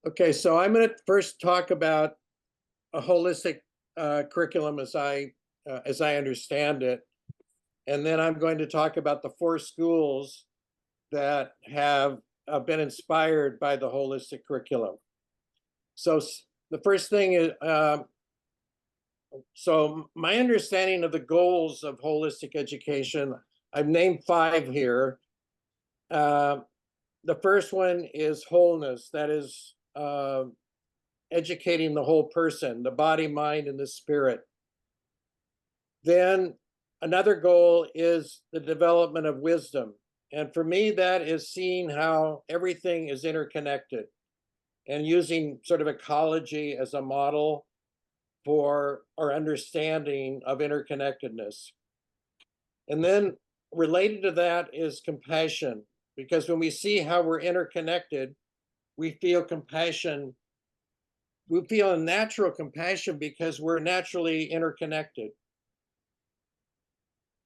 Okay, so I'm going to first talk about a holistic curriculum as I understand it, and then I'm going to talk about the four schools that have been inspired by the holistic curriculum. So the first thing is, so my understanding of the goals of holistic education, I've named five here. The first one is wholeness. That is educating the whole person, the body, mind, and the spirit. Then another goal is the development of wisdom. And for me, that is seeing how everything is interconnected and using sort of ecology as a model for our understanding of interconnectedness. And then related to that is compassion, because when we see how we're interconnected, we feel compassion. We feel a natural compassion because we're naturally interconnected.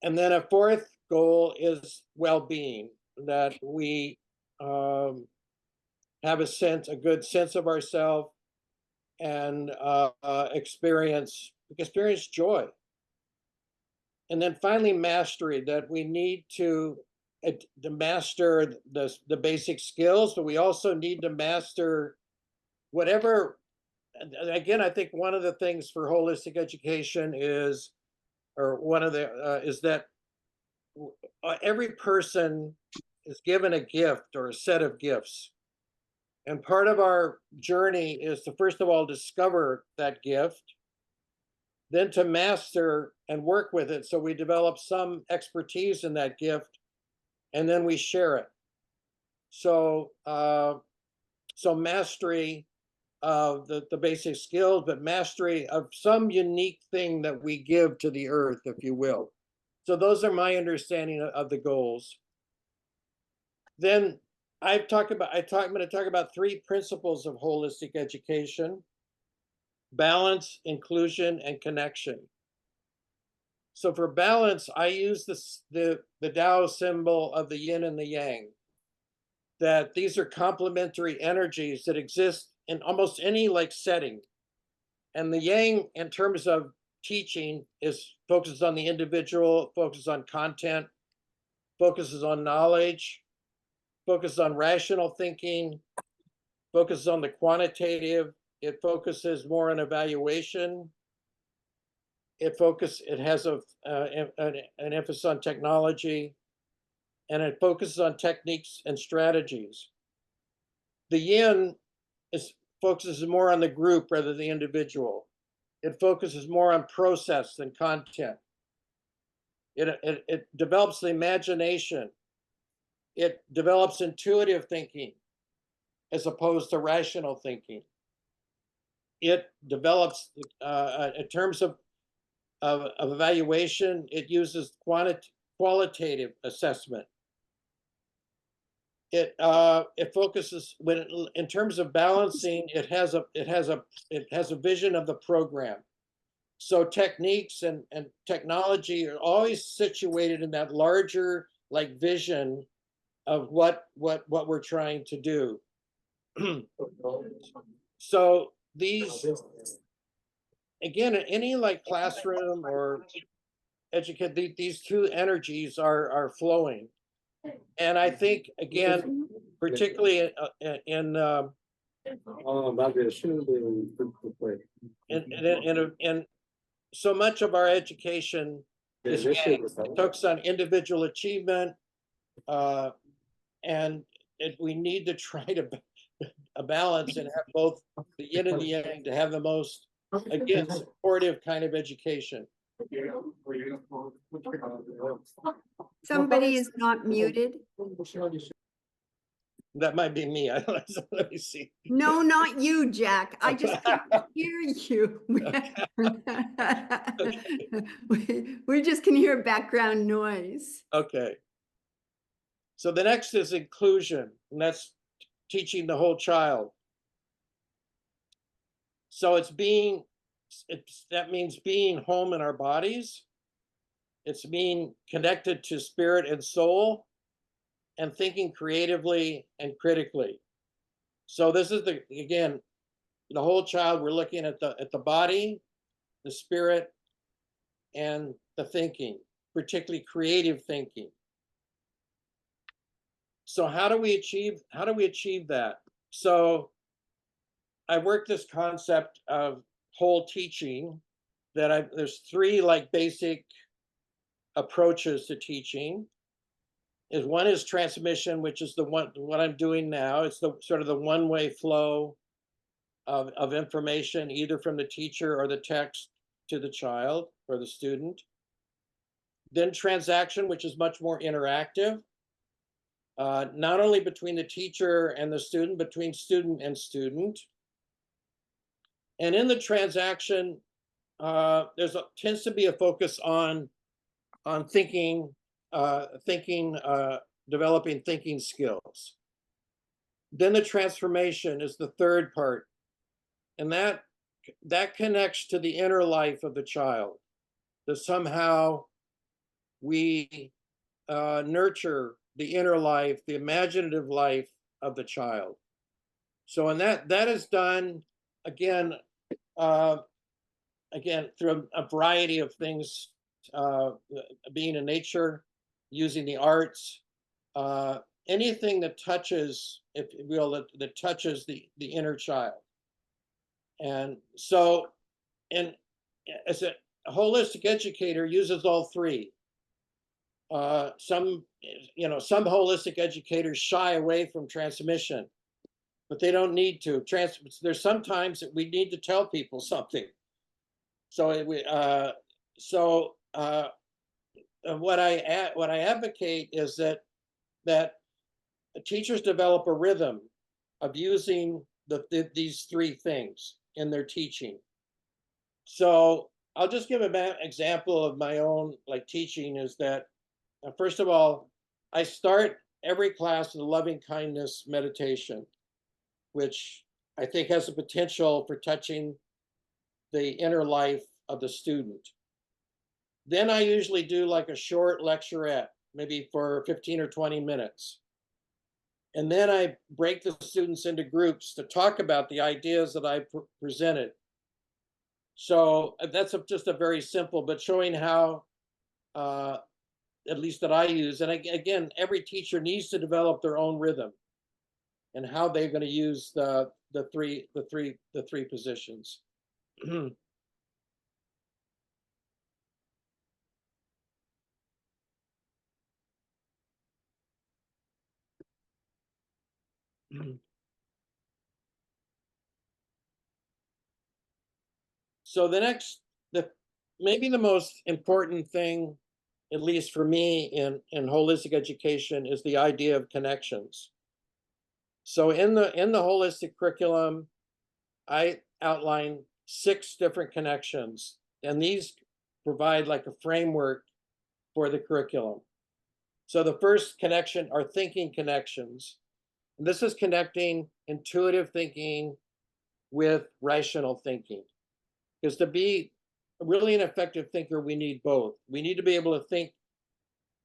And then a fourth goal is well-being, that we have a good sense of ourselves and experience joy. And then finally, mastery, that we need to master the basic skills, but we also need to master whatever. Again, I think one of the things for holistic education is, or one of the, is that every person is given a gift or a set of gifts. And part of our journey is to, first of all, discover that gift, then to master and work with it. So we develop some expertise in that gift, and then we share it. So, so mastery of the basic skills, but mastery of some unique thing that we give to the earth, if you will. So those are my understanding of the goals. Then I'm going to talk about three principles of holistic education: balance, inclusion, and connection. So for balance, I use the Tao symbol of the yin and the yang, that these are complementary energies that exist in almost any setting. And the yang, in terms of teaching, focuses on the individual, focuses on content, focuses on knowledge, focuses on rational thinking, focuses on the quantitative. It focuses more on evaluation. It has an emphasis on technology, and it focuses on techniques and strategies. The yin focuses more on the group rather than the individual. It focuses more on process than content. It develops the imagination. It develops intuitive thinking as opposed to rational thinking. It develops, in terms of evaluation, it uses qualitative assessment. It focuses in terms of balancing. It has a vision of the program. So techniques and technology are always situated in that larger vision of what we're trying to do. So these, again, in any classroom or educate, these two energies are flowing. And I think, again, particularly in so much of our education is focused on individual achievement, and we need to try to balance and have both the yin and the yang to have the most, again, supportive kind of education. Somebody is not muted. That might be me. I don't know. Let me see. No, not you, Jack. I just can't hear you. We just can hear background noise. Okay. So the next is inclusion, and that's teaching the whole child. So that means being home in our bodies. It's being connected to spirit and soul, and thinking creatively and critically. So this is again, the whole child. We're looking at the body, the spirit, and the thinking, particularly creative thinking. So how do we achieve that? So I worked this concept of whole teaching there's three like basic approaches to teaching. Is one is transmission, which is the one what I'm doing now. It's the sort of the one-way flow of information, either from the teacher or the text to the child or the student. Then transaction, which is much more interactive, not only between the teacher and the student, between student and student. And in the transaction, tends to be a focus on thinking, developing thinking skills. Then the transformation is the third part, and that connects to the inner life of the child. That somehow we nurture the inner life, the imaginative life of the child. So, and that is done again, uh, again through a variety of things, uh, being in nature, using the arts, uh, anything that touches, if you will, that touches the inner child. And so, and as a holistic educator uses all three. Some, some holistic educators shy away from transmission, but they don't need to. There's sometimes that we need to tell people something. So what I advocate is that teachers develop a rhythm of using these three things in their teaching. So I'll just give an example of my own like teaching is that first of all, I start every class with a loving kindness meditation, which I think has the potential for touching the inner life of the student. Then I usually do like a short lecturette, maybe for 15 or 20 minutes. And then I break the students into groups to talk about the ideas that I presented. So that's just a very simple, but showing how, at least that I use. And again, every teacher needs to develop their own rhythm and how they're going to use the three positions. So the maybe the most important thing, at least for me in holistic education, is the idea of connections. So in the holistic curriculum, I outline 6 different connections, and these provide like a framework for the curriculum. So the first connection are thinking connections. And this is connecting intuitive thinking with rational thinking. Because to be really an effective thinker, we need both. We need to be able to think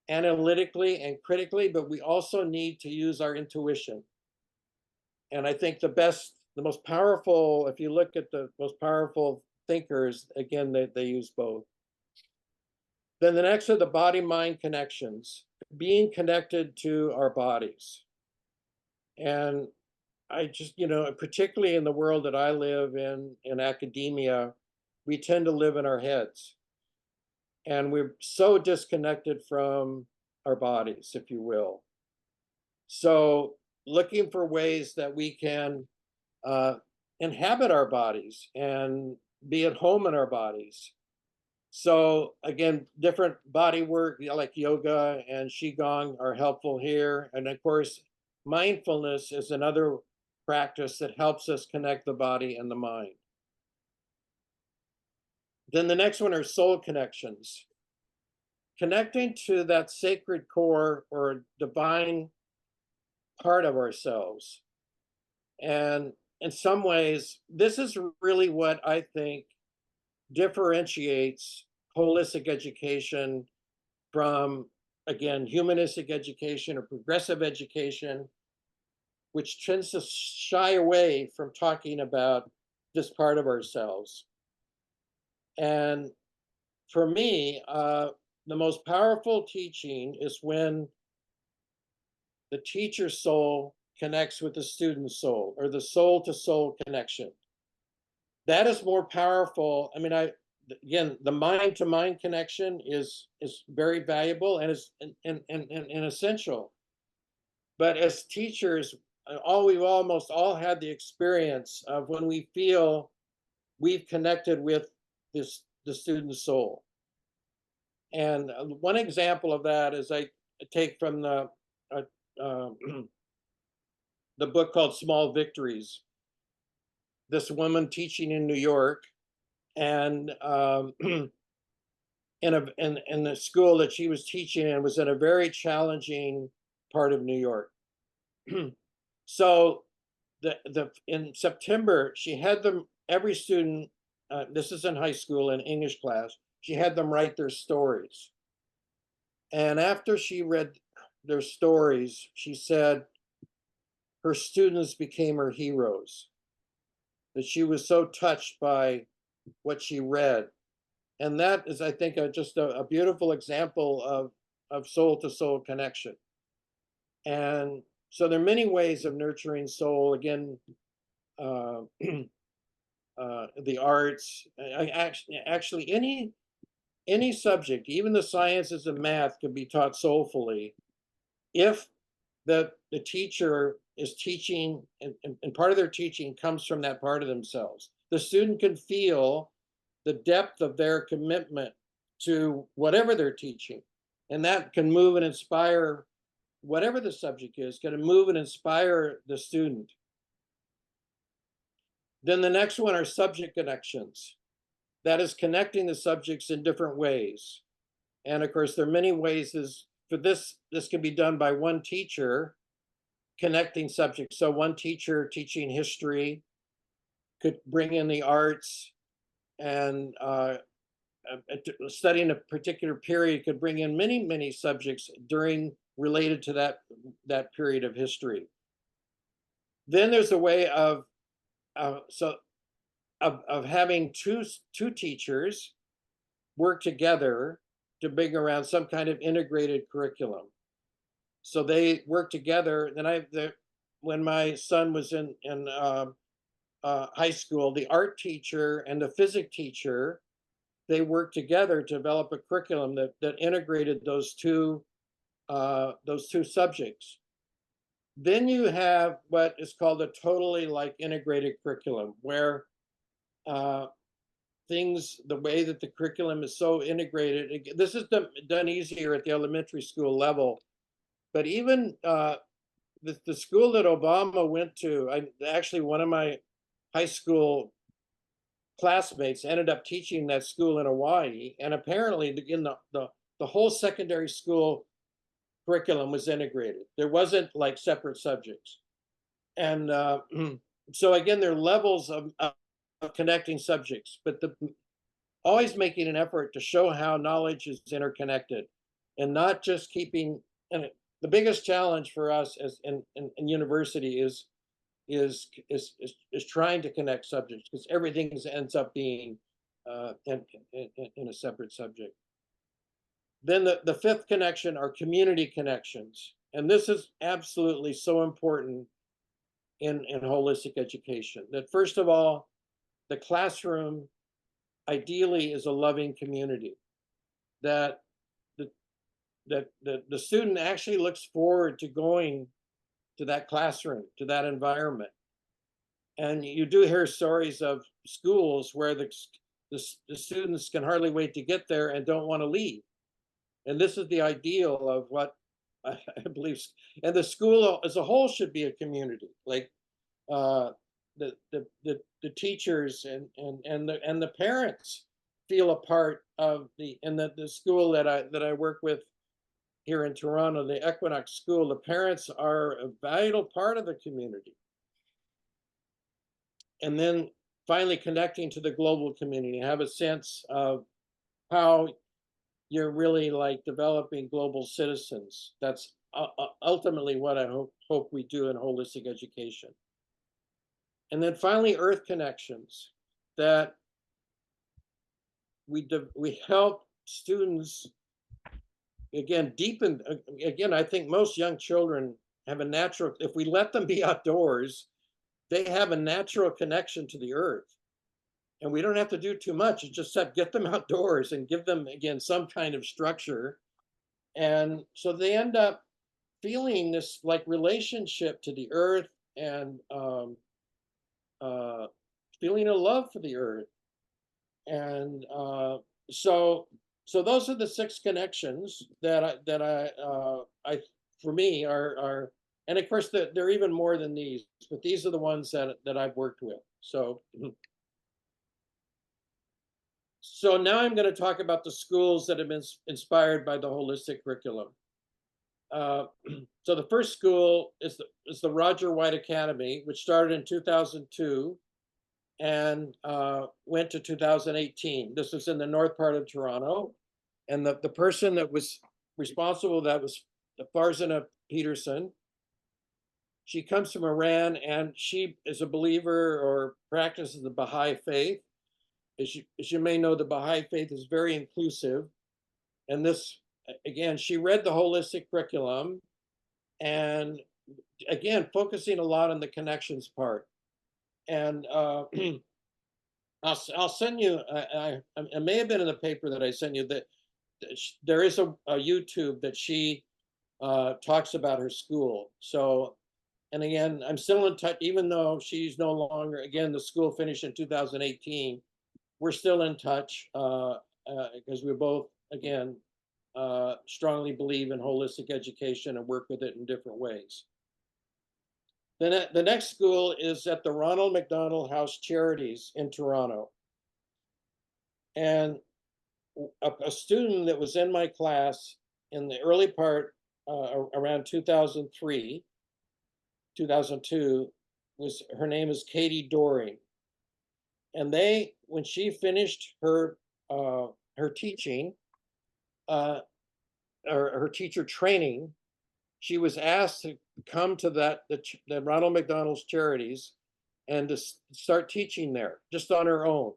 analytically and critically, but we also need to use our intuition. And I think the most powerful, if you look at the most powerful thinkers, again, they use both. Then the next are the body-mind connections, being connected to our bodies. And I just, particularly in the world that I live in academia, we tend to live in our heads. And we're so disconnected from our bodies, if you will. So looking for ways that we can inhabit our bodies and be at home in our bodies. So again, different body work like yoga and qigong are helpful here. And of course, mindfulness is another practice that helps us connect the body and the mind. Then the next one are soul connections. Connecting to that sacred core or divine part of ourselves. And in some ways, this is really what I think differentiates holistic education from, again, humanistic education or progressive education. which tends to shy away from talking about this part of ourselves. And for me, the most powerful teaching is when the teacher's soul connects with the student's soul, or the soul to soul connection. That is more powerful. I mean, again, the mind to mind connection is very valuable and is and essential. But as teachers, we've almost all had the experience of when we feel we've connected with the student's soul. And one example of that is I take from uh, uh, the book called Small Victories. This woman teaching in New York, and in the school that she was teaching in was in a very challenging part of New York. So the in September she had them, every student, this is in high school in English class, she had them write their stories. And after she read their stories, she said her students became her heroes, that she was so touched by what she read. And that is, I think, just a beautiful example of soul to soul connection. And so there are many ways of nurturing soul. Again, uh, the arts, actually any subject, even the sciences and math, can be taught soulfully if the teacher is teaching, and part of their teaching comes from that part of themselves. The student can feel the depth of their commitment to whatever they're teaching, and that can move and inspire, whatever the subject is, can move and inspire the student. Then the next one are subject connections. That is connecting the subjects in different ways. And of course, there are many ways. For this can be done by one teacher connecting subjects. So one teacher teaching history could bring in the arts, and studying a particular period could bring in many subjects related to that period of history. Then there's a way of having two teachers work together to bring around some kind of integrated curriculum. So they work together. When my son was in high school, the art teacher and the physics teacher, they worked together to develop a curriculum that integrated those two subjects. Then you have what is called a totally like integrated curriculum, where the way that the curriculum is so integrated. This is done easier at the elementary school level, but even the school that Obama went to, actually one of my high school classmates ended up teaching that school in Hawaii, and apparently in the whole secondary school curriculum was integrated. There wasn't like separate subjects. And so again, there are levels of connecting subjects, but always making an effort to show how knowledge is interconnected, and not just keeping. And the biggest challenge for us as in university is trying to connect subjects, because everything ends up being in a separate subject. Then the fifth connection are community connections, and this is absolutely so important in holistic education. That first of all, the classroom ideally is a loving community, that the student actually looks forward to going to that classroom, to that environment. And you do hear stories of schools where the students can hardly wait to get there and don't want to leave. And this is the ideal of what I believe. And the school as a whole should be a community. Like the teachers and the parents feel a part of the school that I work with here in Toronto, the Equinox School. The parents are a vital part of the community. And then finally connecting to the global community, have a sense of how you're really like developing global citizens. That's ultimately what I hope we do in holistic education. And then finally, earth connections, that we help students again deepen. Again, I think most young children have a natural, if we let them be outdoors, they have a natural connection to the earth. And we don't have to do too much. It's just get them outdoors and give them, again, some kind of structure. And so they end up feeling this like relationship to the earth, and uh, feeling a love for the earth. And so so those are the six connections I for me are, and of course there are even more than these, but these are the ones that I've worked with. So so now I'm going to talk about the schools that have been inspired by the holistic curriculum. Uh, so the first school is the Roger White Academy, which started in 2002 and went to 2018. This was in the north part of Toronto. And the person that was responsible, that was Farzana Peterson. She comes from Iran, and she is a believer or practices the Baha'i faith. As you may know, the Baha'i faith is very inclusive. And this, again, she read the holistic curriculum, and again, focusing a lot on the connections part. And I'll send you, it may have been in the paper that I sent you, that there is a YouTube that she talks about her school. So, and again, I'm still in touch, even though she's no longer, again, the school finished in 2018. We're still in touch because we both, again, strongly believe in holistic education and work with it in different ways. Then the next school is at the Ronald McDonald House Charities in Toronto. And a student that was in my class in the early part, around 2003, 2002, her name is Katie Doring. And when she finished her teaching, or her teacher training, she was asked to come to the Ronald McDonald's Charities and to start teaching there just on her own.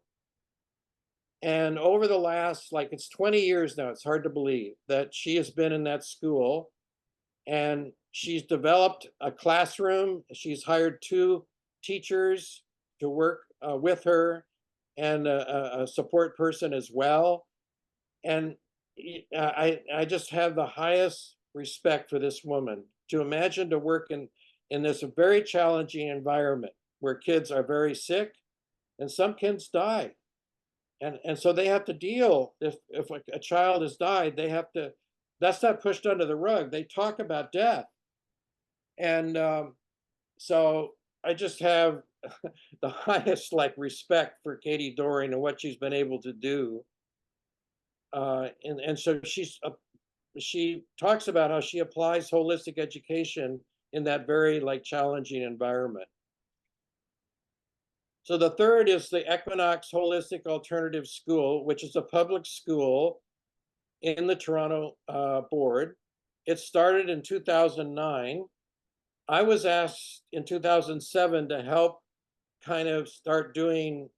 And over the last, like, it's 20 years now, it's hard to believe that she has been in that school, and she's developed a classroom. She's hired 2 teachers to work with her, and a support person as well. And I just have the highest respect for this woman, to imagine to work in this very challenging environment where kids are very sick and some kids die. And so they have to deal, if a child has died, they have to, that's not pushed under the rug. They talk about death. And so I just have the highest respect for Katie Doring and what she's been able to do. And so she talks about how she applies holistic education in that very challenging environment. So the third is the Equinox Holistic Alternative School, which is a public school in the Toronto board. It started in 2009. I was asked in 2007 to help kind of start doing,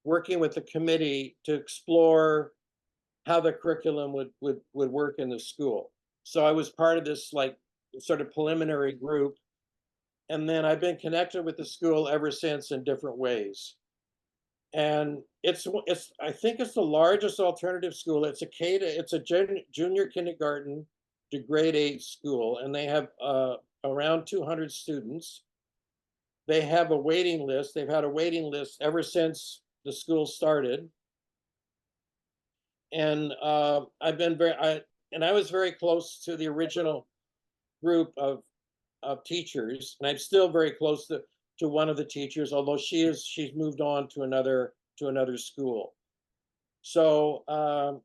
working with the committee to explore how the curriculum would work in the school. So I was part of this sort of preliminary group. And then I've been connected with the school ever since in different ways. And I think it's the largest alternative school. It's a junior kindergarten to grade 8 school, and they have around 200 students. They have a waiting list. They've had a waiting list ever since the school started. And I was very close to the original group of teachers, and I'm still very close to one of the teachers, although she's moved on to another school. So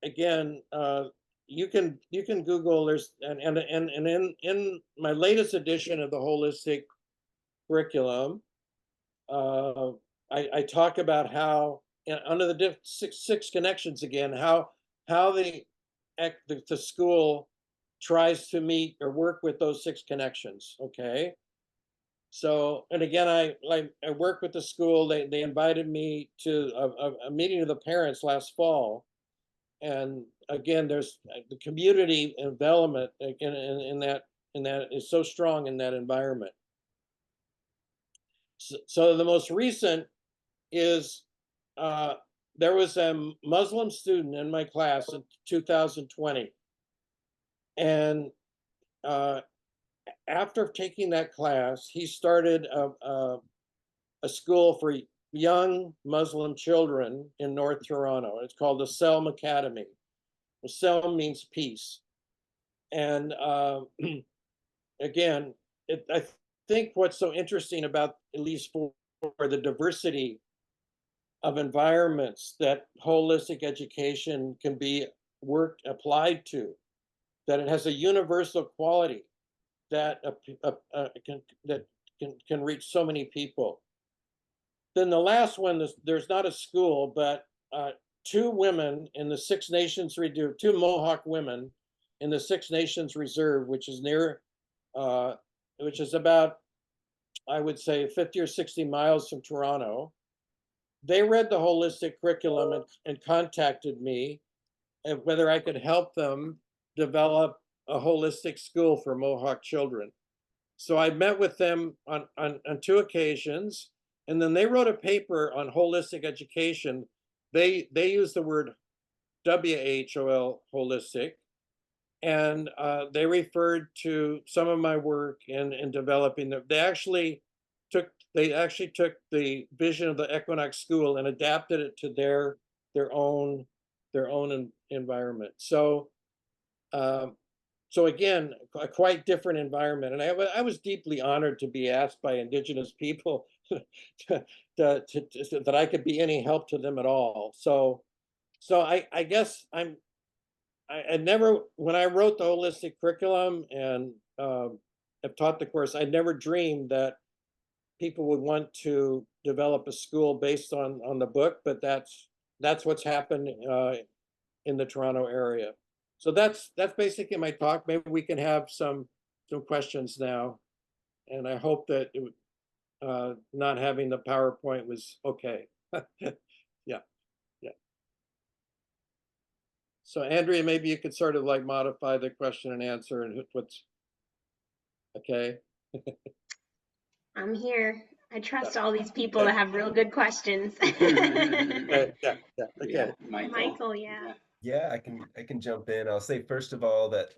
again, you can Google. And in my latest edition of the holistic curriculum, I talk about how, under the six connections again, how the school tries to meet or work with those 6 connections. Okay. So, and again, I work with the school. They invited me to a meeting of the parents last fall, and again, there's the community envelopment in that is so strong in that environment. So the most recent is uh, there was a Muslim student in my class in 2020, and uh, after taking that class, he started a school for young Muslim children in North Toronto. It's called the Selm Academy. The Selm means peace. And again, I think what's so interesting about, at least for the diversity of environments that holistic education can be applied to, that it has a universal quality that can reach so many people. Then the last one, there's not a school, but 2 women in the Six Nations Reserve, 2 Mohawk women in the Six Nations Reserve, which is which is about, I would say, 50 or 60 miles from Toronto. They read the holistic curriculum and contacted me and whether I could help them develop a holistic school for Mohawk children. So I met with them on 2 occasions, and then they wrote a paper on holistic education. They used the word WHOL, holistic, and they referred to some of my work in developing them. They actually took the vision of the Equinox School and adapted it to their own environment. So um, so again, a quite different environment. And I was deeply honored to be asked by Indigenous people that I could be any help to them at all. So I guess I never, when I wrote the holistic curriculum and have taught the course, I never dreamed that people would want to develop a school based on the book, but that's what's happened in the Toronto area. So that's basically my talk. Maybe we can have some questions now, and I hope that not having the PowerPoint was okay. Yeah, yeah. So Andrea, maybe you could sort of like modify the question and answer and what's okay. I'm here. I trust Yeah. all these people to have real good questions. Yeah, yeah, okay. Yeah, Michael, yeah. Yeah, I can jump in. I'll say first of all that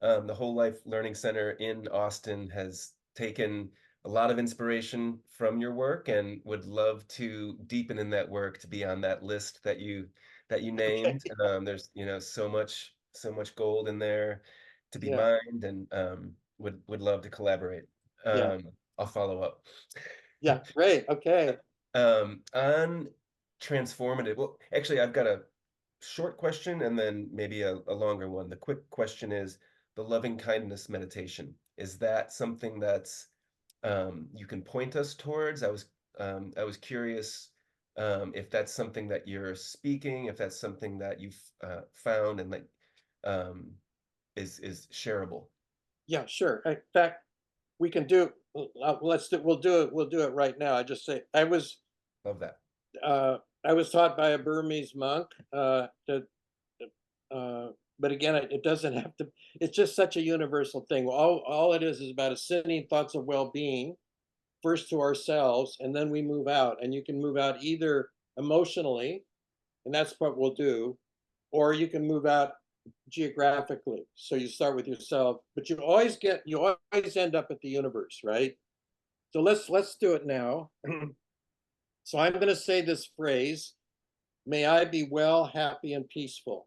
the Whole Life Learning Center in Austin has taken a lot of inspiration from your work and would love to deepen in that work to be on that list that you named. There's so much gold in there to be Yeah, mined, and would love to collaborate. yeah, I'll follow up. yeah. Great. Okay. On transformative, well, actually, I've got a short question and then maybe a longer one. The quick question is the loving kindness meditation. Is that something that's you can point us towards? I was curious if that's something that you're speaking, if that's something that you've found and that um, is shareable. Yeah, sure. In fact, we can do. We'll do it right now. I just say Love that. I was taught by a Burmese monk that but again, it doesn't have to, it's just such a universal thing. All it is about ascending thoughts of well-being first to ourselves, and then we move out. And you can move out either emotionally, and that's what we'll do, or you can move out geographically. So you start with yourself, but you always end up at the universe, right? So let's do it now. So I'm going to say this phrase: may I be well, happy, and peaceful.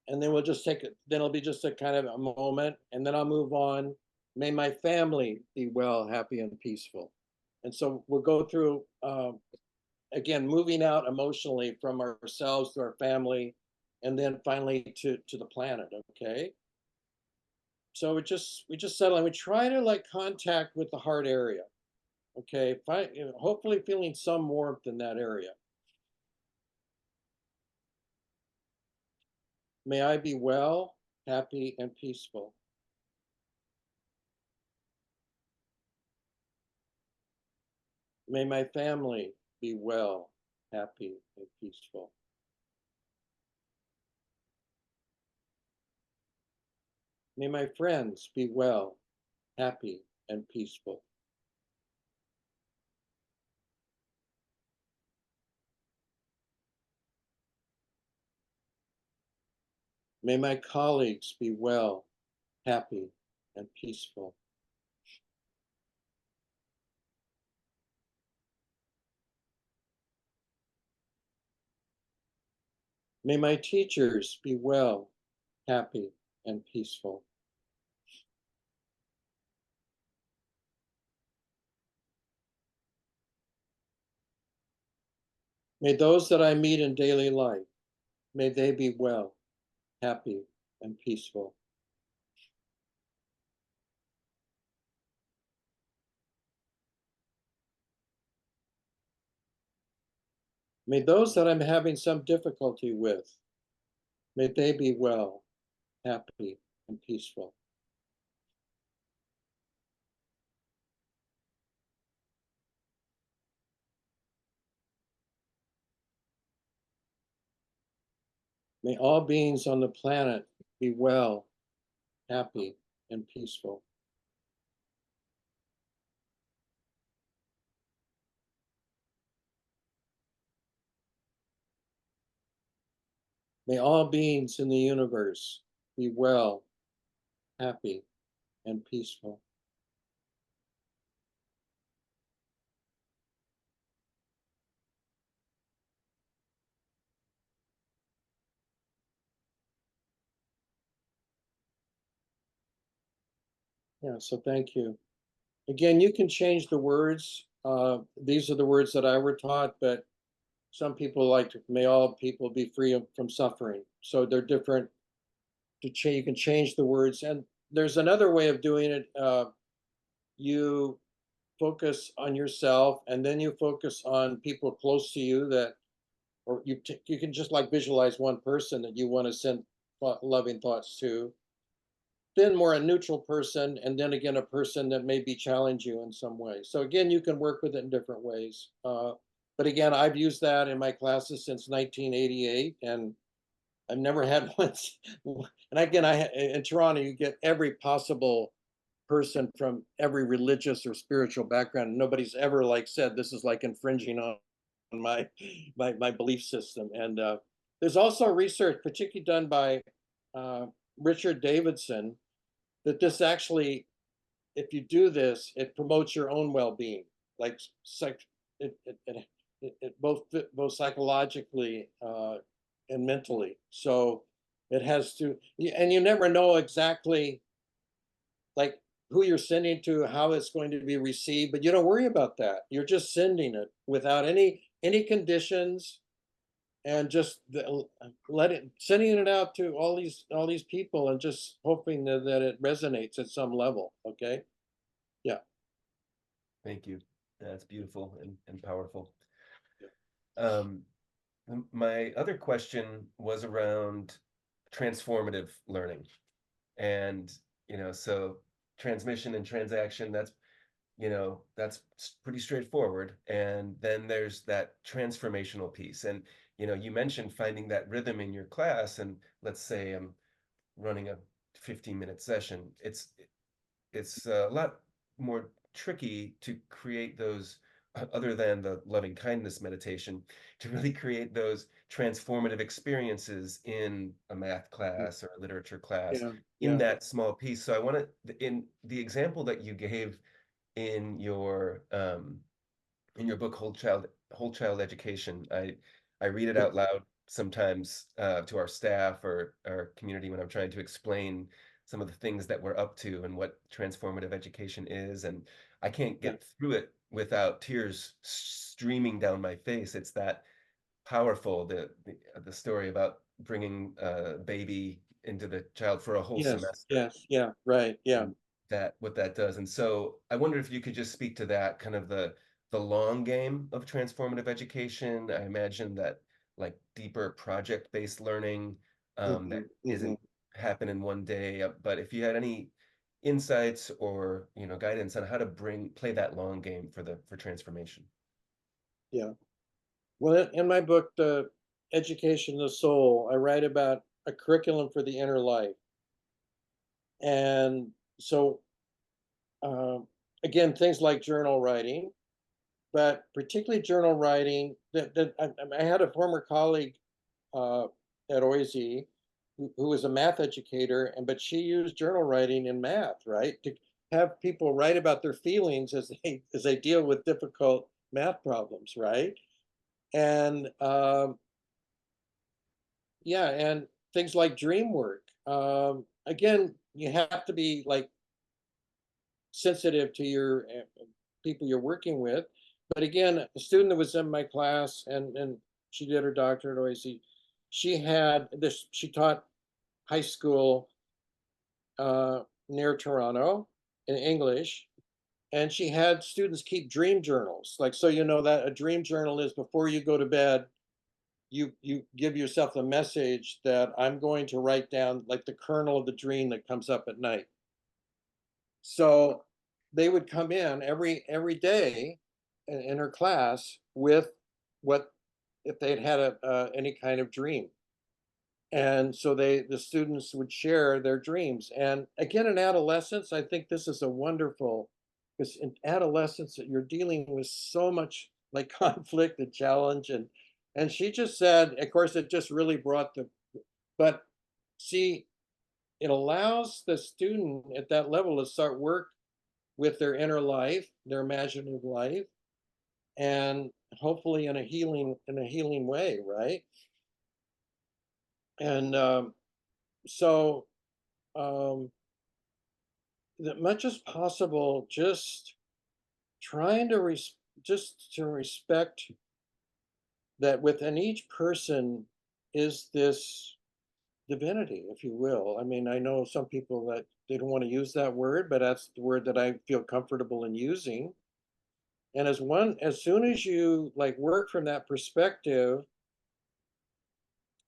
And then we'll just take it, then it'll be just a kind of a moment, and then I'll move on. May my family be well, happy, and peaceful. And so we'll go through, again, moving out emotionally from ourselves to our family, and then finally to the planet, okay? So we just settle and we try to like contact with the heart area, okay? Hopefully feeling some warmth in that area. May I be well, happy, and peaceful. May my family be well, happy, and peaceful. May my friends be well, happy, and peaceful. May my colleagues be well, happy, and peaceful. May my teachers be well, happy, and peaceful. May those that I meet in daily life, may they be well, happy, and peaceful. May those that I'm having some difficulty with, may they be well, happy, and peaceful. May all beings on the planet be well, happy, and peaceful. May all beings in the universe be well, happy, and peaceful. Yeah, so thank you. Again, you can change the words. These are the words that I were taught, but some people like to, may all people be free from suffering. So they're different. You can change the words. And there's another way of doing it. You focus on yourself, and then you focus on people close to you that, or you can just like visualize one person that you want to send loving thoughts to, then more a neutral person, and then again a person that maybe challenge you in some way. So again, you can work with it in different ways. But again, I've used that in my classes since 1988, and I've never had once. And again, in Toronto, you get every possible person from every religious or spiritual background. Nobody's ever like said this is like infringing on my belief system. And there's also research, particularly done by Richard Davidson, that this actually, if you do this, it promotes your own well-being, like it, it, it both psychologically and mentally. So it has to, and you never know exactly like who you're sending to, how it's going to be received, but you don't worry about that. You're just sending it without any conditions, and just sending it out to all these people, and just hoping that it resonates at some level. Okay. Yeah. Thank you. That's beautiful and powerful. My other question was around transformative learning. And, so transmission and transaction, that's pretty straightforward. And then there's that transformational piece. And, you mentioned finding that rhythm in your class. And let's say I'm running a 15-minute session. It's a lot more tricky to create those, other than the loving kindness meditation, to really create those transformative experiences in a math class or a literature class Yeah. in Yeah. that small piece. So I want to, in the example that you gave in your book, Whole Child Education, I read it out loud sometimes to our staff or our community when I'm trying to explain some of the things that we're up to and what transformative education is. And I can't Yeah. get through it without tears streaming down my face. It's that powerful, the story about bringing a baby into the child for a whole Yes. semester, Yes. Yeah. Right. Yeah. and that what that does. And so I wonder if you could just speak to that, kind of the long game of transformative education. I imagine that like deeper project-based learning Hmm. that Hmm. isn't happen in one day, but if you had any insights or guidance on how to play that long game for transformation. Yeah. Well, in my book, The Education of the Soul, I write about a curriculum for the inner life. And so, again, things like journal writing, but particularly journal writing. That I had a former colleague at OISE who was a math educator, but she used journal writing in math, right, to have people write about their feelings as they deal with difficult math problems, right? And yeah, and things like dream work. Again, you have to be like sensitive to your people you're working with. But again, a student that was in my class and she did her doctorate at OIC, she had this, she taught high school near Toronto in English, and she had students keep dream journals. Like, so you know that a dream journal is before you go to bed, you give yourself the message that I'm going to write down like the kernel of the dream that comes up at night. So they would come in every day in her class with what if they'd had any kind of dream. And so the students would share their dreams. And again, in adolescence, I think this is a wonderful, because in adolescence you're dealing with so much like conflict and challenge. And she just said, of course, it just really brought but see, it allows the student at that level to start work with their inner life, their imaginative life, and hopefully in a healing way, right? And so that much as possible, just trying to just to respect that within each person is this divinity, if you will. I mean, I know some people that they don't want to use that word, but that's the word that I feel comfortable in using. And as soon as you like work from that perspective,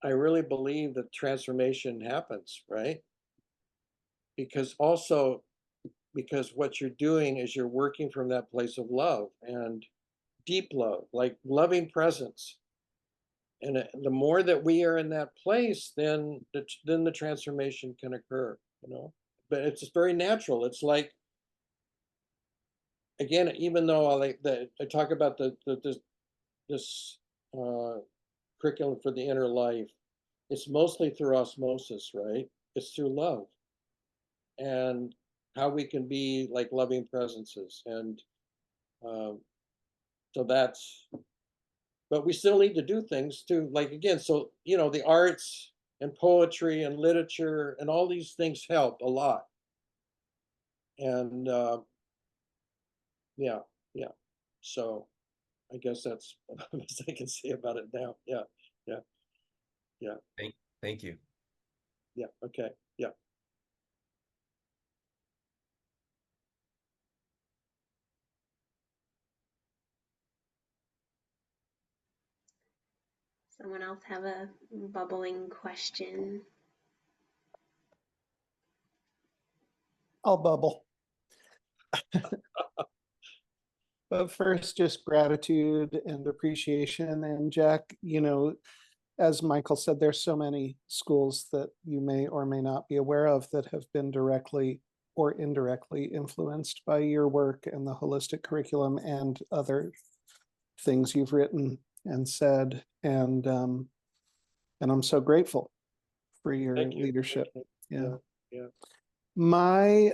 I really believe that transformation happens, right? Because also, because what you're doing is you're working from that place of love and deep love, like loving presence. And the more that we are in that place, then the transformation can occur, you know. But it's just very natural. It's like, again, even though I talk about this curriculum for the inner life, it's mostly through osmosis, right? It's through love and how we can be like loving presences. And um, so that's, but we still need to do things too. Like, again, so, you know, the arts and poetry and literature and all these things help a lot. And yeah, yeah. So I guess that's the best I can say about it now. Yeah, yeah, yeah, Thank you. yeah. Okay, yeah. Someone else have a bubbling question? I'll bubble. But first, just gratitude and appreciation. And Jack, you know, as Michael said, there's so many schools that you may or may not be aware of that have been directly or indirectly influenced by your work and the holistic curriculum and other things you've written and said. And I'm so grateful for your Thank you. leadership. Thank you. Yeah. Yeah. My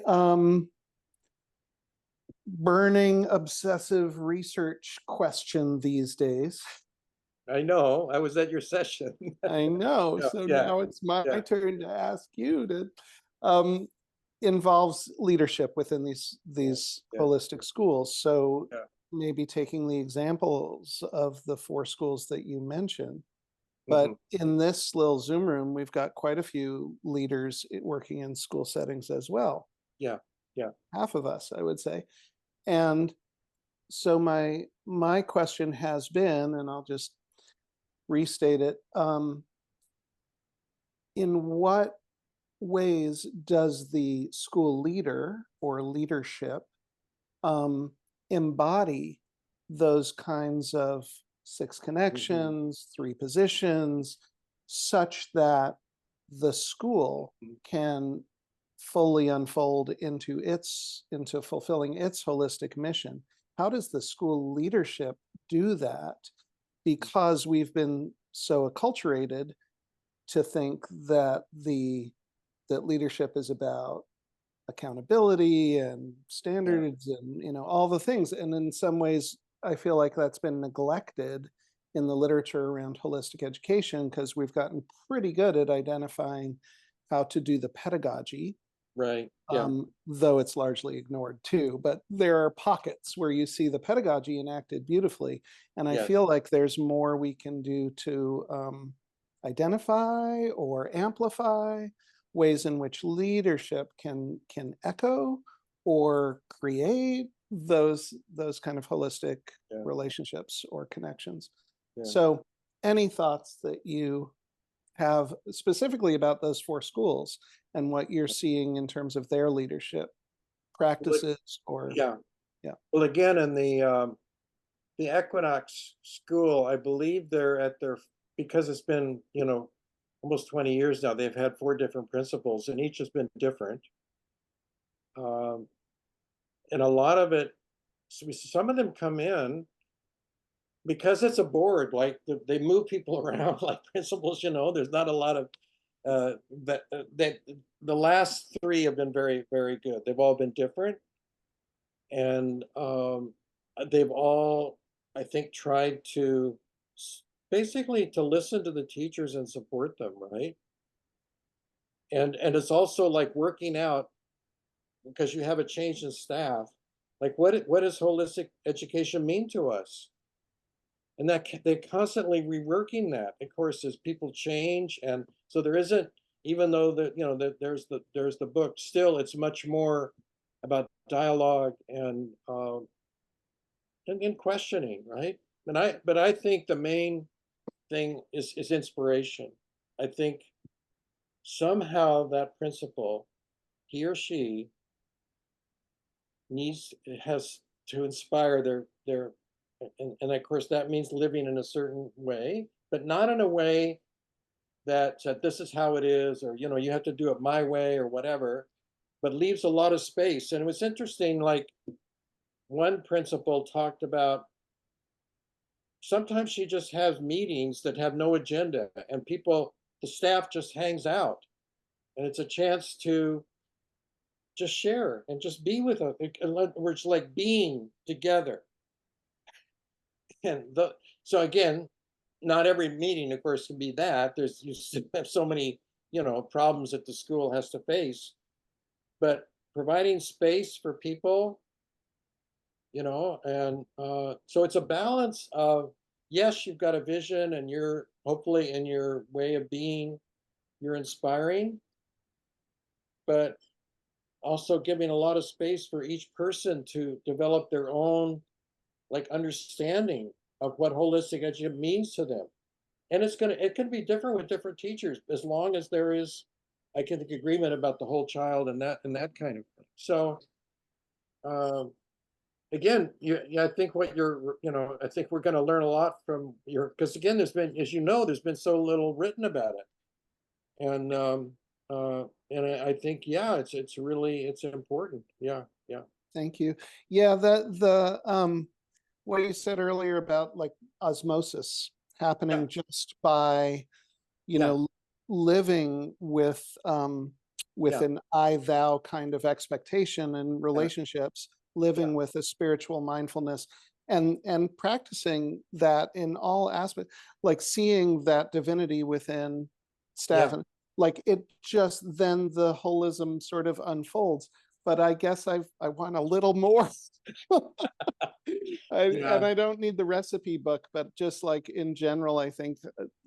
burning obsessive research question these days. I know. I was at your session. I know. Yeah, So yeah, now it's my yeah. turn to ask you to involves leadership within these Yeah. holistic schools. So Yeah. maybe taking the examples of the 4 schools that you mentioned. But in this little Zoom room, we've got quite a few leaders working in school settings as well. Yeah, yeah. Half of us, I would say. And so my question has been, and I'll just restate it, in what ways does the school leader or leadership embody those kinds of 6 connections, 3 positions, such that the school can fully unfold into fulfilling its holistic mission? How does the school leadership do that? Because we've been so acculturated to think that leadership is about accountability and standards and, you know, all the things. And in some ways, I feel like that's been neglected in the literature around holistic education, because we've gotten pretty good at identifying how to do the pedagogy, Right. Yeah. though it's largely ignored too. But there are pockets where you see the pedagogy enacted beautifully. And I Yes. feel like there's more we can do to identify or amplify ways in which leadership can echo or create those kind of holistic Yeah. relationships or connections. Yeah. So any thoughts that you have specifically about those 4 schools and what you're seeing in terms of their leadership practices or Yeah. Yeah. Well, again, in the Equinox School, I believe they're at their, because it's been, you know, almost 20 years now, they've had 4 different principals, and each has been different. And a lot of it, some of them come in because it's a board, like they move people around like principals, you know, there's not a lot of that the last 3 have been very, very good. They've all been different. And they've all, I think, tried to basically to listen to the teachers and support them, right? And it's also like working out, because you have a change in staff, like what does holistic education mean to us? And that they're constantly reworking that, of course, as people change. And so there isn't, even though there's the book, still it's much more about dialogue and questioning, right? But I think the main thing is inspiration. I think somehow that principal, he or she, has to inspire their and of course that means living in a certain way, but not in a way that this is how it is, or you know, you have to do it my way or whatever, but leaves a lot of space. And it was interesting, like one principal talked about sometimes she just has meetings that have no agenda, and the staff just hangs out, and it's a chance to just share and just be with us. We're just like being together. And so again, not every meeting, of course, can be that. You have so many, you know, problems that the school has to face, but providing space for people, you know, and so it's a balance of, yes, you've got a vision, and you're hopefully in your way of being, you're inspiring, but also giving a lot of space for each person to develop their own like understanding of what holistic education means to them. And it can be different with different teachers, as long as there is, I think, agreement about the whole child and that kind of thing. So again, I think I think we're going to learn a lot from because again, there's been, as you know, there's been so little written about it. And I think, yeah, it's really, it's important. Yeah. Yeah. Thank you. Yeah, the what you said earlier about like osmosis happening Yeah. just by, you Yeah. know, living with Yeah. an I thou kind of expectation in relationships, living Yeah. with a spiritual mindfulness and practicing that in all aspects, like seeing that divinity within staff. Yeah. And like it just, then the holism sort of unfolds. But I guess I want a little more. And Yeah. I don't need the recipe book, but just like in general, I think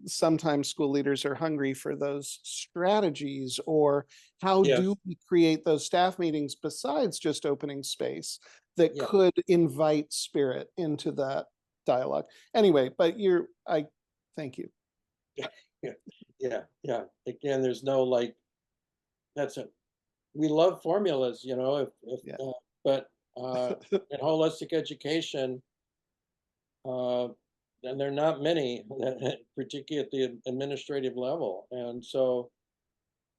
sometimes school leaders are hungry for those strategies, or how Yes. do we create those staff meetings besides just opening space that Yeah. could invite spirit into that dialogue. Anyway, but thank you. Yeah. Yeah. Yeah. Again, there's no like, we love formulas, Yeah. but in holistic education, and there are not many, particularly at the administrative level, and so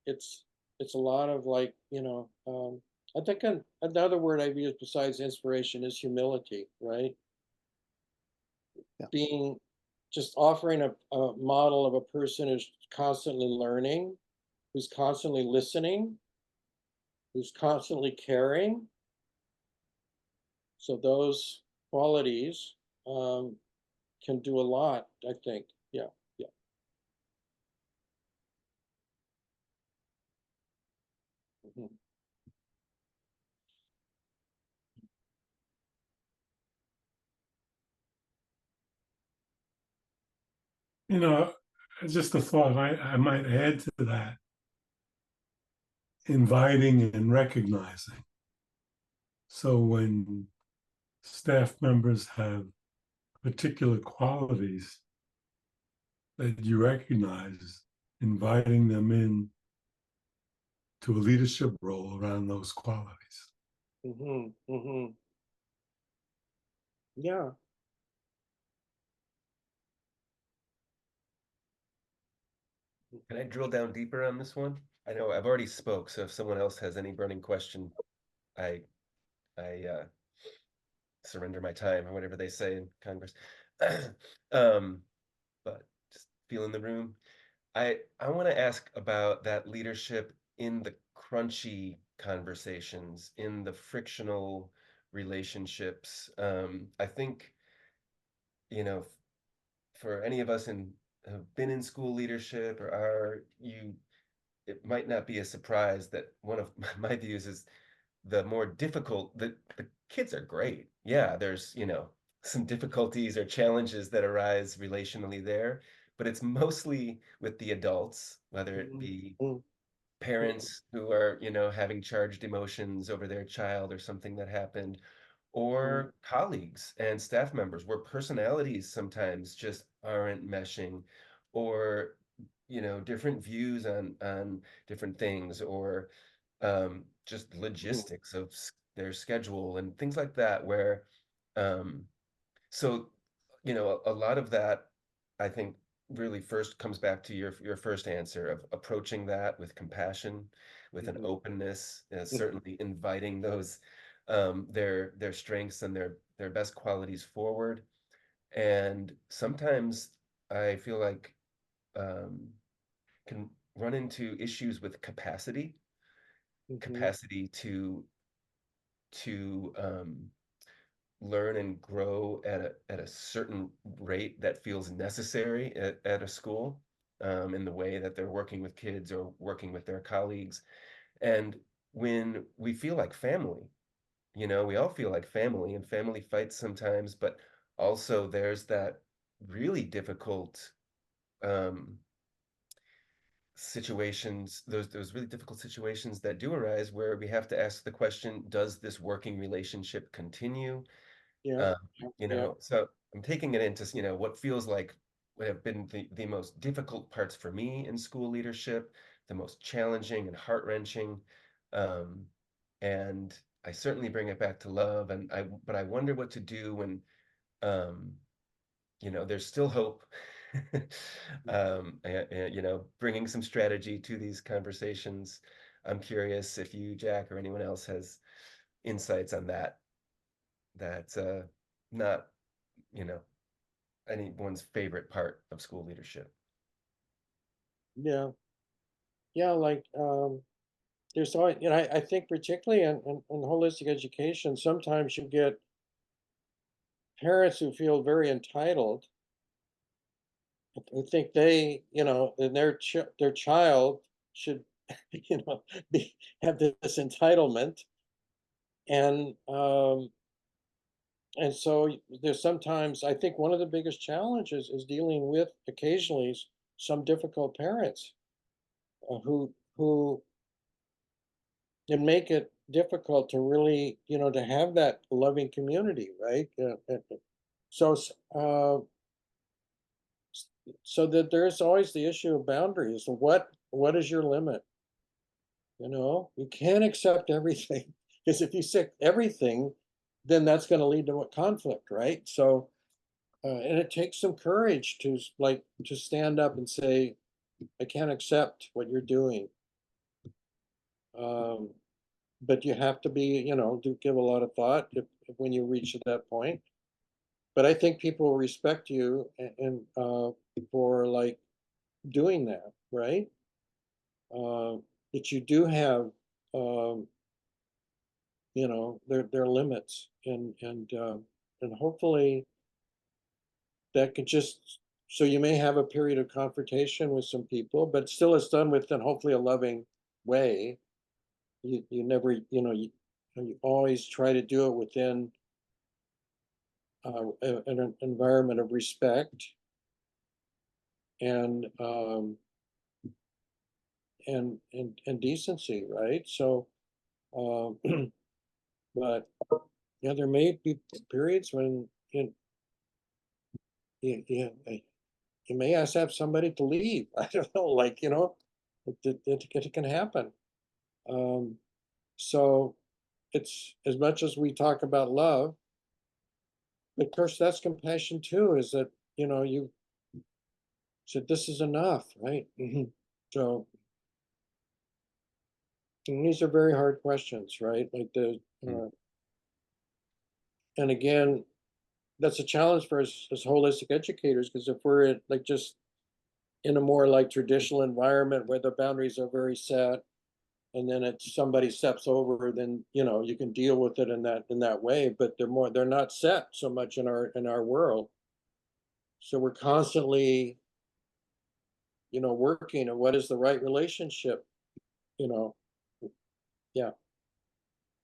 it's it's a lot of like, I think another word I've used besides inspiration is humility, right? Yeah. Being just offering a model of a person who's constantly learning, who's constantly listening, who's constantly caring. So those qualities can do a lot, I think. Yeah, yeah. Mhm. You know, just a thought I might add to that, inviting and recognizing. So when staff members have particular qualities that you recognize, inviting them in to a leadership role around those qualities. Mhm. Mhm. Yeah. Can I drill down deeper on this one? I know I've already spoke, so if someone else has any burning question, I I surrender my time or whatever they say in Congress. um, but just feeling the room. I want to ask about that leadership in the crunchy conversations, in the frictional relationships. I think, you know, for any of us in have been in school leadership or are you, it might not be a surprise that one of my views is the more difficult, the kids are great. Yeah, there's, some difficulties or challenges that arise relationally there, but it's mostly with the adults, whether it Mhm. be Mhm. parents who are, having charged emotions over their child or something that happened, or colleagues and staff members where personalities sometimes just aren't meshing, or different views on different things, or just Mhm. logistics of their schedule and things like that, where um, so a lot of that, I think, really first comes back to your first answer of approaching that with compassion, with an Mhm. openness, certainly inviting those their strengths and their best qualities forward. And sometimes I feel like um, can run into issues with Mhm. capacity to learn and grow at a certain rate that feels necessary at a school, in the way that they're working with kids or working with their colleagues. And when we feel like family, we all feel like family, and family fights sometimes, but also there's that really difficult um, situations, those really difficult situations that do arise where we have to ask the question, does this working relationship continue? Yeah. Um, Yeah. so I'm taking it into, what feels like what have been the most difficult parts for me in school leadership, the most challenging and heart-wrenching. Um, and I certainly bring it back to love, but I wonder what to do when, um, there's still hope. Bringing some strategy to these conversations. I'm curious if you, Jack, or anyone else has insights on that. That's not, you know, anyone's favorite part of school leadership. Yeah. Yeah. Like, there's always, I think particularly in holistic education, sometimes you get parents who feel very entitled, who think they, and their child should, be have this entitlement, and so there's sometimes, I think one of the biggest challenges is dealing with occasionally some difficult parents, who can make it difficult to really, to have that loving community, right? So so that there's always the issue of boundaries. What is your limit? You know, you can't accept everything because if you accept everything, then that's going to lead to a conflict, right? So, and it takes some courage to like to stand up and say, I can't accept what you're doing. Um, but you have to be, you know, do give a lot of thought if when you reach that point. But I think people will respect you and for like doing that, right? That you do have, um, you know, their limits, and hopefully that could just so you may have a period of confrontation with some people, but still it's done within hopefully a loving way. You never, you know, you always try to do it within an environment of respect and and decency, right? So, um, but yeah, there may be periods when you may have somebody to leave. I don't know, like you know, it can happen. Um, so it's as much as we talk about love, of course, that's compassion too. Is that you know you said this is enough, right? So and these are very hard questions, right? Like and again, that's a challenge for us as holistic educators because if we're like just in a more like traditional environment where the boundaries are very set, and then it's somebody steps over, then you know you can deal with it in that way. But they're not set so much in our world, so we're constantly you know working on what is the right relationship. You know, yeah,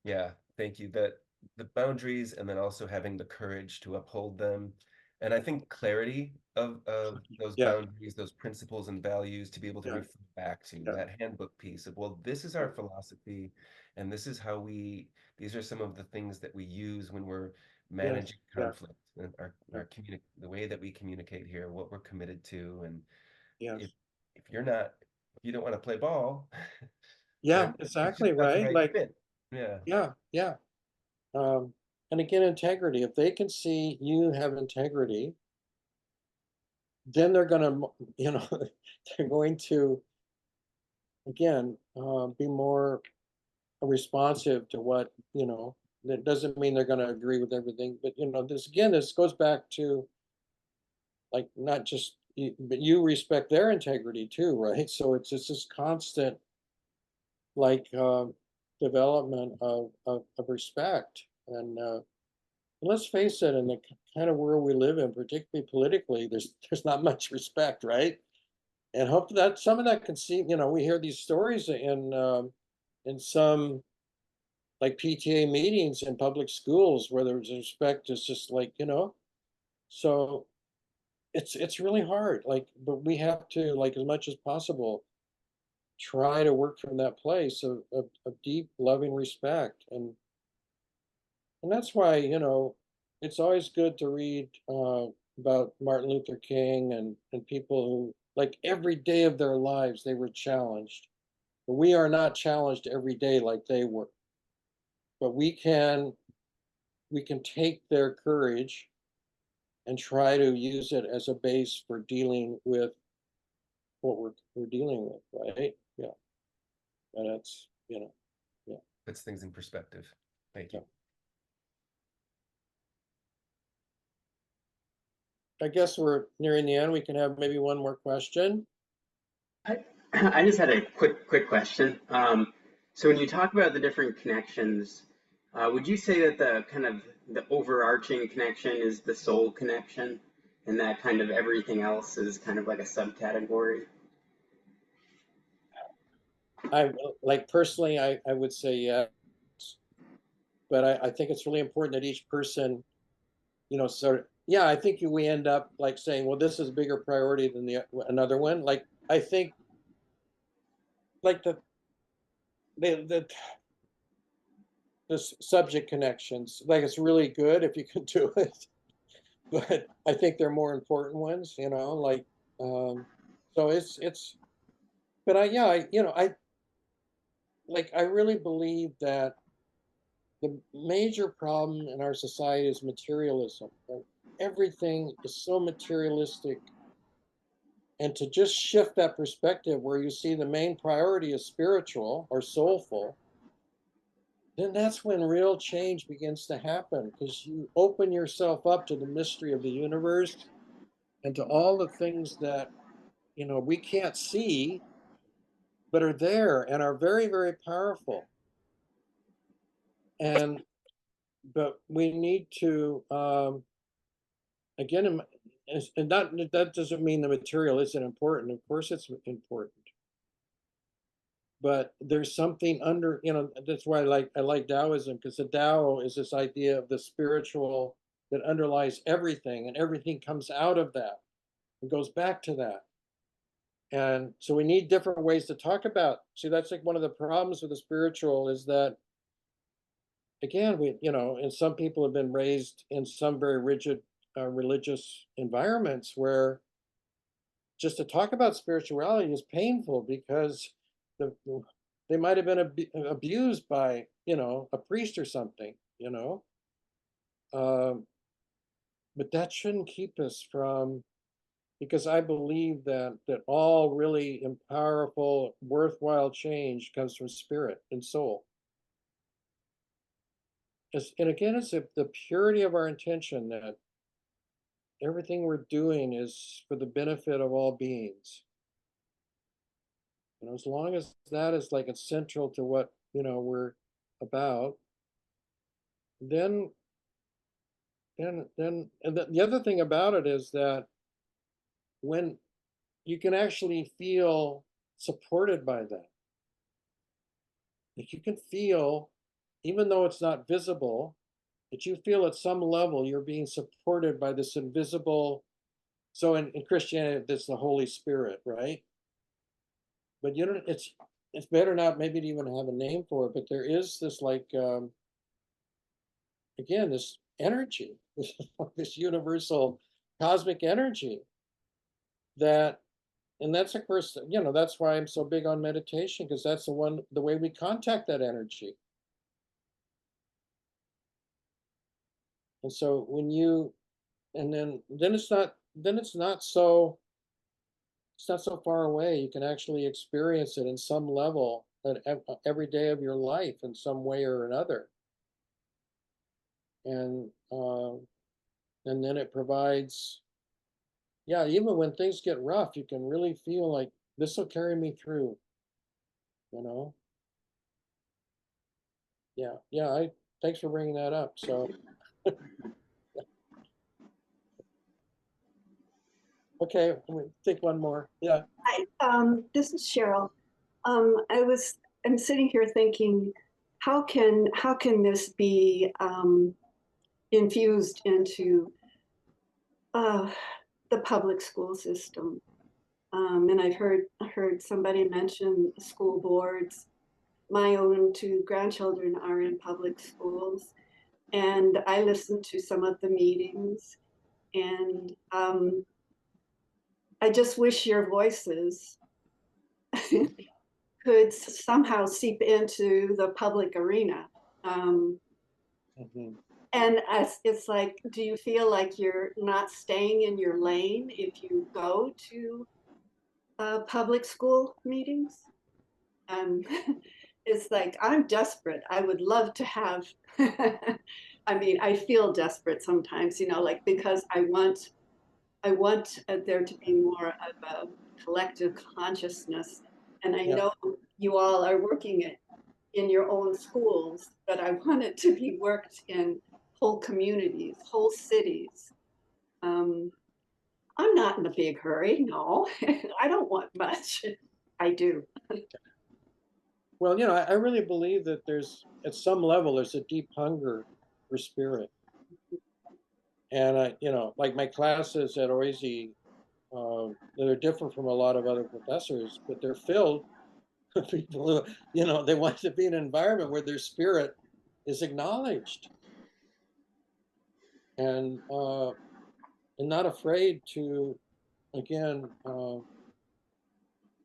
Yeah, thank you. That the boundaries and then also having the courage to uphold them. And I think clarity of those yeah, boundaries, those principles and values to be able to yeah, refer back to yeah, that handbook piece of, well, this is our philosophy and this is how these are some of the things that we use when we're yes, managing yeah, conflict and yeah, the way that we communicate here, what we're committed to. And if yes, if you're not, if you don't want to play ball, yeah, then it's just exactly, not the right. right Like, fit. Yeah. yeah, yeah. And again, integrity. If they can see you have integrity, then they're going to, you know, they're going to, again, be more responsive to what, you know, that doesn't mean they're going to agree with everything. But, you know, this again, this goes back to like not just, but you respect their integrity too, right? So it's just this constant like development of respect. And let's face it, in the kind of world we live in, particularly politically, there's not much respect, right? And hope that some of that can see, you know, we hear these stories in some like PTA meetings in public schools where there's respect is just like, you know, so it's really hard. Like, but we have to like as much as possible try to work from that place of deep loving respect and that's why you know it's always good to read about Martin Luther King and people who like every day of their lives they were challenged. But we are not challenged every day like they were. But we can take their courage and try to use it as a base for dealing with what we're dealing with, right? Yeah, and that's you know, yeah, Puts things in perspective. Thank yeah. you. I guess we're nearing the end. We can have maybe one more question. I, I just had a quick question. So when you talk about the different connections, would you say that the kind of the overarching connection is the soul connection, and that kind of everything else is kind of like a subcategory? I like personally, I would say yes, but I think it's really important that each person, you know, sort of, yeah, I think we end up like saying, well, this is a bigger priority than the another one. Like I think like the the subject connections, like it's really good if you can do it, but I think they're more important ones, you know, like so but I yeah, I you know, like, I really believe that the major problem in our society is materialism. That everything is so materialistic. And to just shift that perspective where you see the main priority is spiritual or soulful, then that's when real change begins to happen, because you open yourself up to the mystery of the universe and to all the things that, we can't see, but are there and are very, very powerful. And but we need to, again, and that doesn't mean the material isn't important. Of course it's important, but there's something under, that's why I like Taoism, because the Tao is this idea of the spiritual that underlies everything, and everything comes out of that. It goes back to that. And so we need different ways to talk about. See, that's like one of the problems with the spiritual is that, again, and some people have been raised in some very rigid religious environments where just to talk about spirituality is painful, because they might have been abused by, a priest or something, um, but that shouldn't keep us from, because I believe that all really powerful, worthwhile change comes from spirit and soul. And again, it's the purity of our intention that everything we're doing is for the benefit of all beings. As long as that is like it's central to what we're about, then and the other thing about it is that when you can actually feel supported by that, like you can feel, even though it's not visible, that you feel at some level you're being supported by this invisible. So in Christianity, it's the Holy Spirit, right? But it's better not maybe to even have a name for it, but there is this like again, this energy, this universal cosmic energy that, and that's of course, that's why I'm so big on meditation, because that's the way we contact that energy. And so when you, and then it's not so far away. You can actually experience it in some level at every day of your life in some way or another. And then it provides, yeah, even when things get rough, you can really feel like this will carry me through, you know? Yeah, thanks for bringing that up. So, okay, let me think one more. Yeah. Hi, this is Cheryl. I'm sitting here thinking, how can this be infused into uh, the public school system? And I've heard somebody mention school boards. My own two grandchildren are in public schools, and I listen to some of the meetings, and I just wish your voices could somehow seep into the public arena. Um, Mhm. and it's like, do you feel like you're not staying in your lane if you go to public school meetings? Um, it's like, I'm desperate. I would love to have, I mean, I feel desperate sometimes, like, because I want there to be more of a collective consciousness. And I Yeah. know you all are working it in your own schools, but I want it to be worked in whole communities, whole cities. Um, I'm not in a big hurry. No, I don't want much. I do. Well, I really believe that at some level, there's a deep hunger for spirit. And like my classes at Oise, they're different from a lot of other professors, but they're filled with people who, they want to be in an environment where their spirit is acknowledged, and not afraid to, again,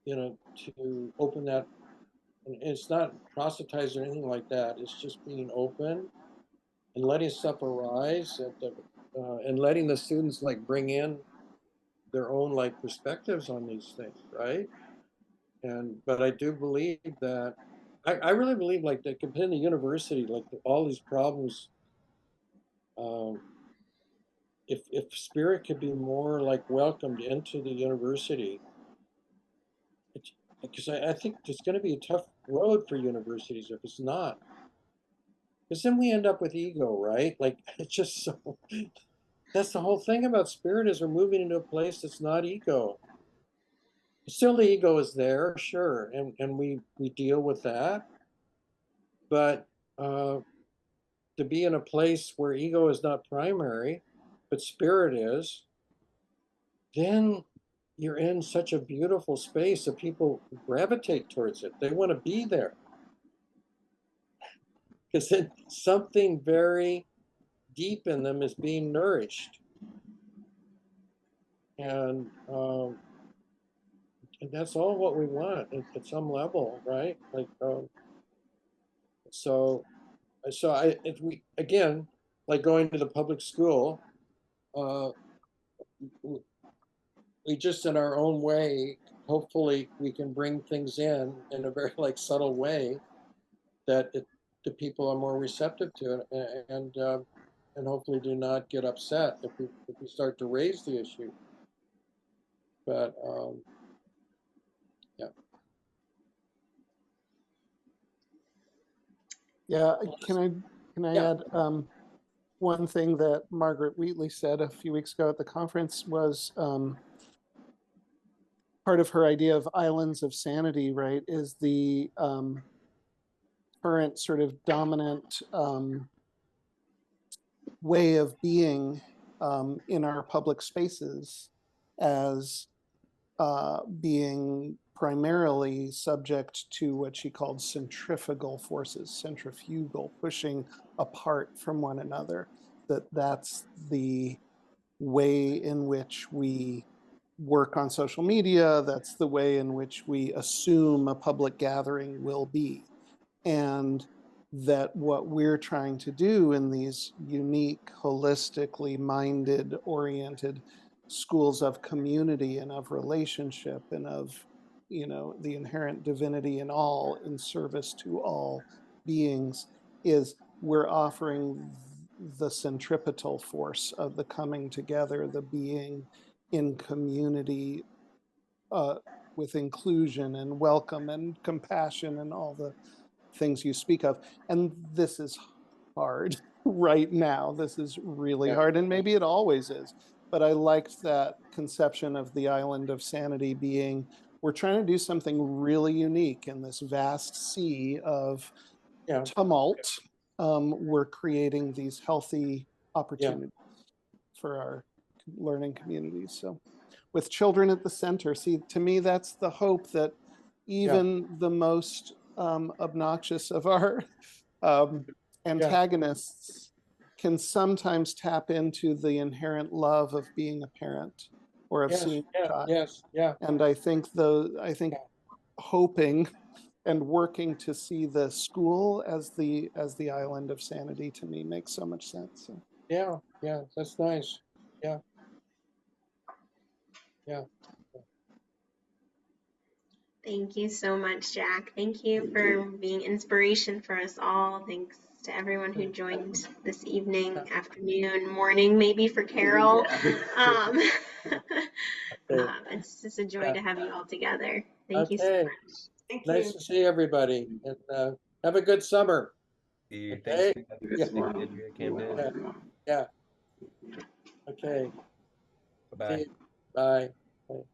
to open that And it's not proselytizing or anything like that. It's just being open and letting stuff arise and letting the students like bring in their own like perspectives on these things, right? And but I do believe that I really believe like that compared to university, like all these problems, um, if spirit could be more like welcomed into the university, because I think it's going to be a tough road for universities if it's not. Because then we end up with ego, right? Like it's just so that's the whole thing about spirit is we're moving into a place that's not ego. Still the ego is there, sure, and we deal with that. But to be in a place where ego is not primary, but spirit is, then you're in such a beautiful space that people gravitate towards it. They want to be there because then something very deep in them is being nourished. And that's all what we want at some level, right? Like, so, so if we, again, like going to the public school, uh, we just in our own way, hopefully we can bring things in a very like subtle way that the people are more receptive to it and hopefully do not get upset if we start to raise the issue. But yeah. Yeah, can I Yeah. add one thing that Margaret Wheatley said a few weeks ago at the conference was part of her idea of islands of sanity, right, is the current sort of dominant way of being in our public spaces as being primarily subject to what she called centrifugal forces, centrifugal, pushing apart from one another, that's the way in which we work on social media, that's the way in which we assume a public gathering will be. And that what we're trying to do in these unique, holistically minded, oriented schools of community and of relationship and of, you know, the inherent divinity in all, in service to all beings, is we're offering the centripetal force of the coming together, the being in community, with inclusion and welcome and compassion and all the things you speak of. And this is hard right now. This is really Yeah. hard, and maybe it always is. But I liked that conception of the island of sanity being, we're trying to do something really unique in this vast sea of Yeah. tumult. We're creating these healthy opportunities for our learning communities. So with children at the center, see, to me, that's the hope that even the most obnoxious of our antagonists can sometimes tap into the inherent love of being a parent or of seeing a child. And I think hoping and working to see the school as the island of sanity, to me, makes so much sense. So. Yeah, that's nice. Yeah. Thank you so much, Jack. Thank you for being inspiration for us all. Thanks to everyone who joined this evening, afternoon, morning, maybe for Carol. It's just a joy to have you all together. Thank you so much. Thank Nice you. to see everybody, and have a good summer. Thanks. Yeah. Andrea, Camden. Yeah. Okay. Bye-bye. Bye. Bye.